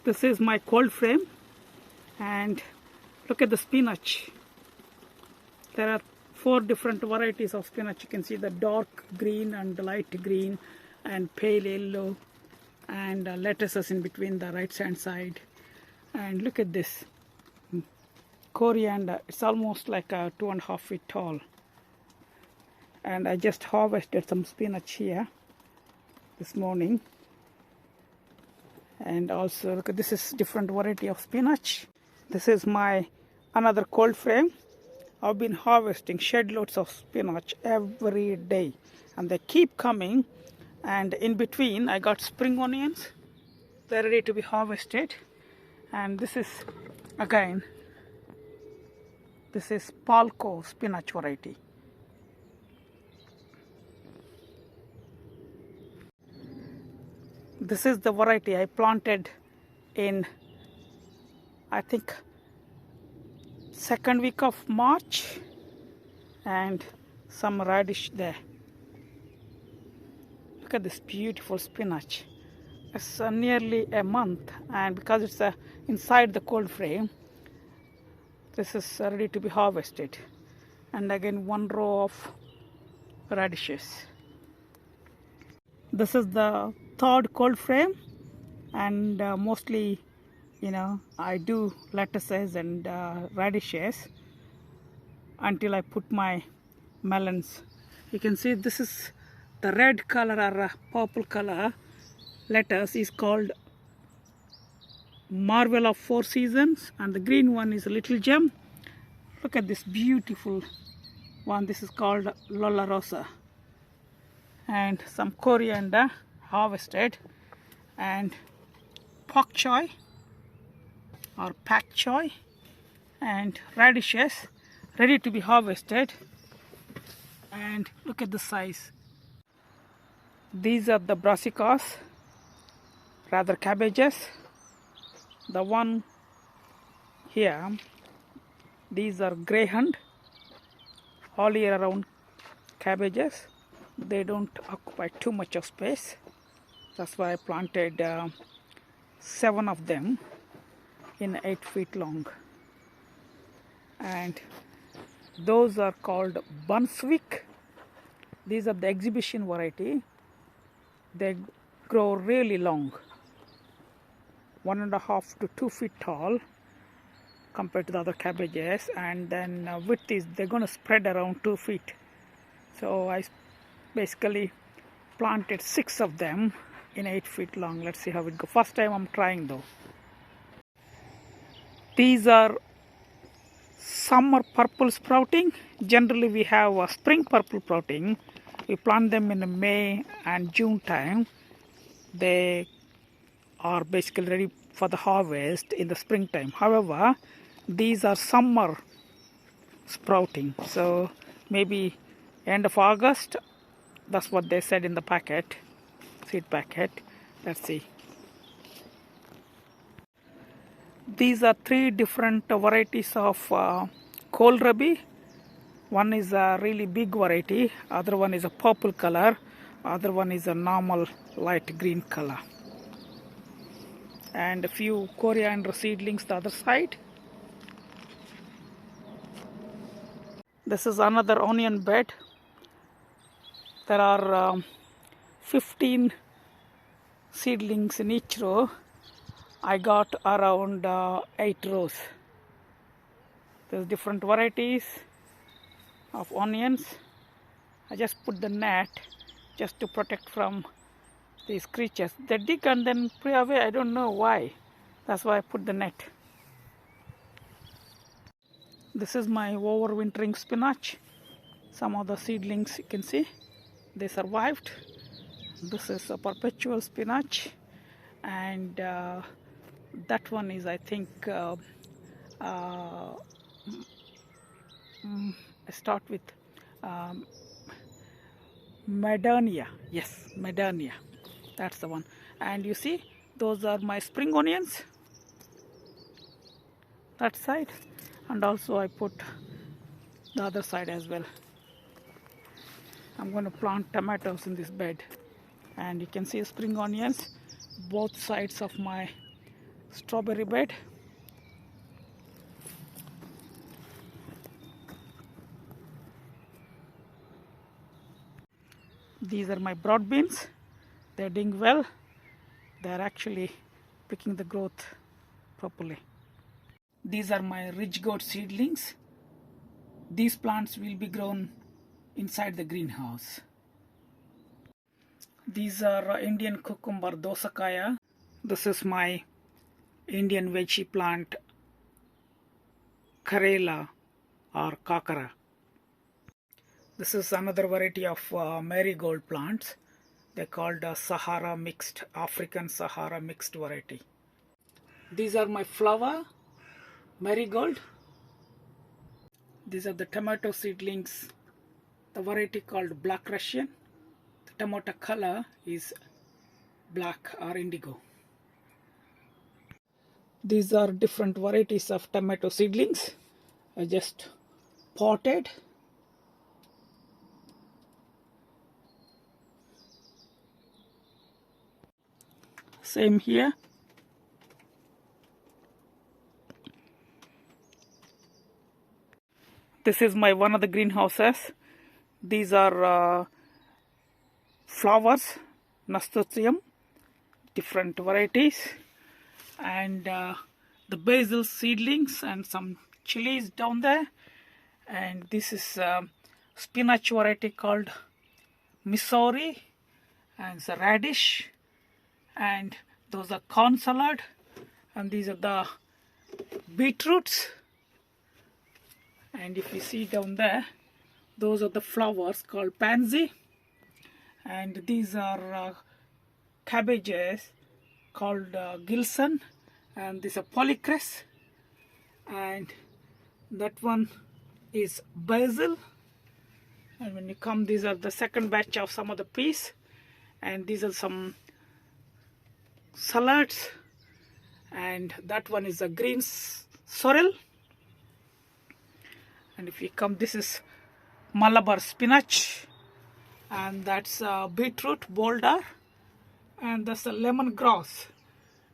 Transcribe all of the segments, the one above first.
This is my cold frame, and look at the spinach. There are 4 different varieties of spinach. You can see the dark green and light green and pale yellow, and lettuces in between the right hand side. And look at this coriander. It's almost like 2.5 feet tall. And I just harvested some spinach here this morning. And also look at this, is different variety of spinach. This is my another cold frame. I've been harvesting shed loads of spinach every day, and they keep coming. And in between I got spring onions. They're ready to be harvested. And this is again, this is Palco spinach variety. This is the variety I planted in, I think, second week of March, and some radish there. Look at this beautiful spinach. It's nearly a month, and because it's inside the cold frame, this is ready to be harvested. And again, 1 row of radishes. This is the 3rd cold frame, and mostly, you know, I do lettuces and radishes until I put my melons. You can see this is the red color or purple color lettuce is called Marvel of 4 Seasons, and the green one is a Little Gem. Look at this beautiful one. This is called Lola Rosa. And some coriander harvested, and pak choy or pak choy, and radishes ready to be harvested. And look at the size. These are the brassicas, rather cabbages. The one here, these are greyhound, all year round cabbages. They don't occupy too much of space. That's why I planted 7 of them in 8 feet long. And those are called Brunswick. These are the exhibition variety. They grow really long, 1.5 to 2 feet tall compared to the other cabbages, and then width is, they're going to spread around 2 feet. So I basically planted 6 of them in 8 feet long. Let's see how it goes. First time I'm trying though. These are summer purple sprouting. Generally we have a spring purple sprouting. We plant them in May and June time. They are basically ready for the harvest in the springtime. However, these are summer sprouting, so maybe end of August. That's what they said in the packet, seed packet. Let's see. These are 3 different varieties of kohlrabi. One is a really big variety, other one is a purple color, other one is a normal light green color. And a few coriander seedlings the other side. This is another onion bed. There are 15 seedlings in each row. I got around 8 rows. There's different varieties of onions. I just put the net just to protect from these creatures. They dig and then pray away. I don't know why. That's why I put the net. This is my overwintering spinach. Some of the seedlings you can see, they survived. This is a perpetual spinach, and that one is, I think, I start with Medania. Yes, Medania. That's the one. And you see, those are my spring onions. That side. And also I put the other side as well. I'm going to plant tomatoes in this bed. And you can see spring onions, both sides of my strawberry bed. These are my broad beans. They're doing well. They're actually picking the growth properly. These are my ridge gourd seedlings. These plants will be grown inside the greenhouse. These are Indian cucumber dosakaya. This is my Indian veggie plant karela or kakara. This is another variety of marigold plants. They're called Sahara mixed, African Sahara mixed variety. These are my flower marigold. These are the tomato seedlings, the variety called Black Russian. The tomato color is black or indigo. These are different varieties of tomato seedlings. I just potted. Same here. This is my one of the greenhouses. These are flowers, nasturtium, different varieties, and the basil seedlings and some chilies down there. And this is spinach variety called Missouri, and it's a radish, and those are corn salad, and these are the beetroots. And if you see down there, those are the flowers called pansy, and these are cabbages called Gilson, and these are polycress, and that one is basil. And when you come, these are the second batch of some of the peas, and these are some salads, and that one is a green sorrel. And if you come, this is Malabar spinach, and that's beetroot boulder, and that's a lemongrass,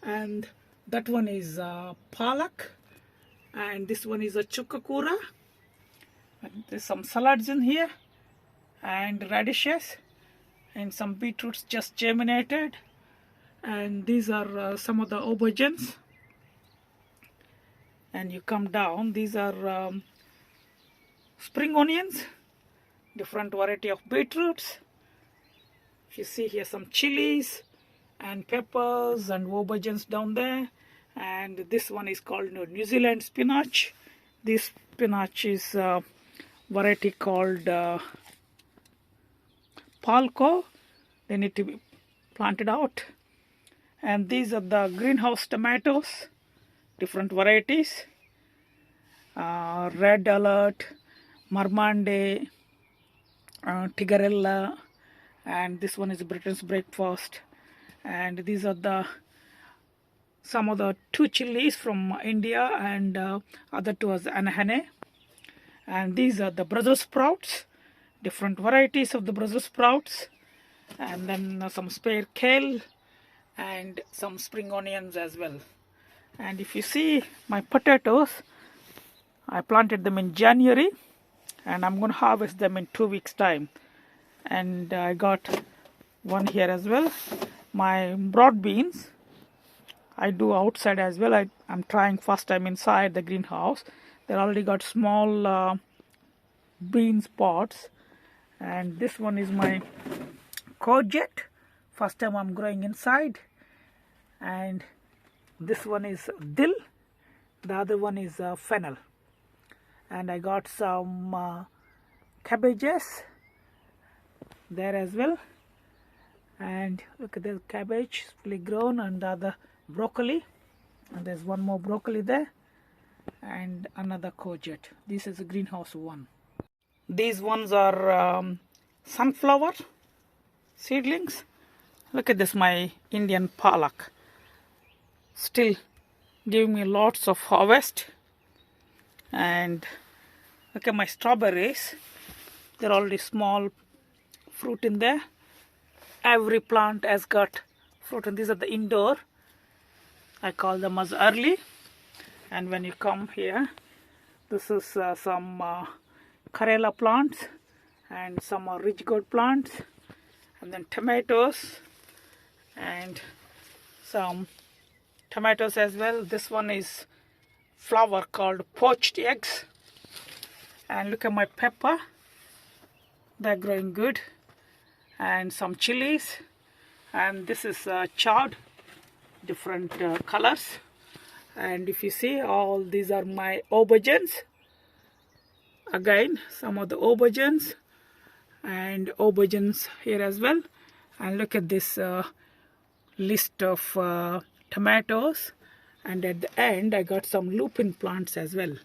and that one is palak, and this one is a chukakura. And there's some salads in here, and radishes, and some beetroots just germinated, and these are some of the aubergines. And you come down, these are spring onions, different variety of beetroots. If you see here, some chilies and peppers and aubergines down there. And this one is called New Zealand spinach. This spinach is variety called Palco. They need to be planted out. And these are the greenhouse tomatoes, different varieties. Red Alert, Marmande, Tigarella, and this one is Britain's breakfast. And these are some of the two chilies from India, and other two is Anahane. And these are the Brussels sprouts, different varieties of the Brussels sprouts, and then some spare kale and some spring onions as well. And if you see my potatoes, I planted them in January, and I'm going to harvest them in 2 weeks time. And I got one here as well. My broad beans I do outside as well. I'm trying first time inside the greenhouse. They already got small bean pots, and this one is my courgette. First time I'm growing inside. And this one is dill, the other one is fennel. And I got some cabbages there as well. And look at the cabbage, fully grown, and the other broccoli. And there's one more broccoli there, and another courgette. This is a greenhouse one. These ones are sunflower seedlings. Look at this, my Indian palak. Still giving me lots of harvest. And look at my strawberries. They're already small fruit in there. Every plant has got fruit, and these are the indoor. I call them as early. And when you come here, this is some Karela plants, and some are ridge gourd plants, and then tomatoes, and some tomatoes as well. This one is flower called poached eggs. And look at my pepper, they're growing good, and some chilies, and this is chard, different colors. And if you see, all these are my aubergines. Again, some of the aubergines and aubergines here as well. And look at this list of tomatoes, and at the end I got some lupin plants as well.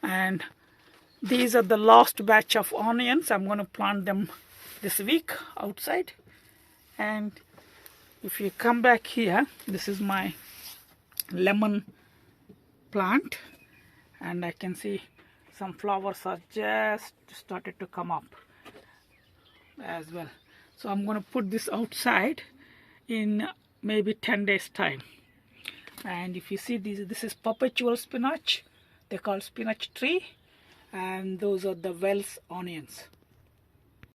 And these are the last batch of onions. I'm going to plant them this week outside. And if you come back here, this is my lemon plant, and I can see some flowers are just started to come up as well. So I'm going to put this outside in maybe 10 days time. And if you see, this is perpetual spinach, they call spinach tree, and those are the Wells onions.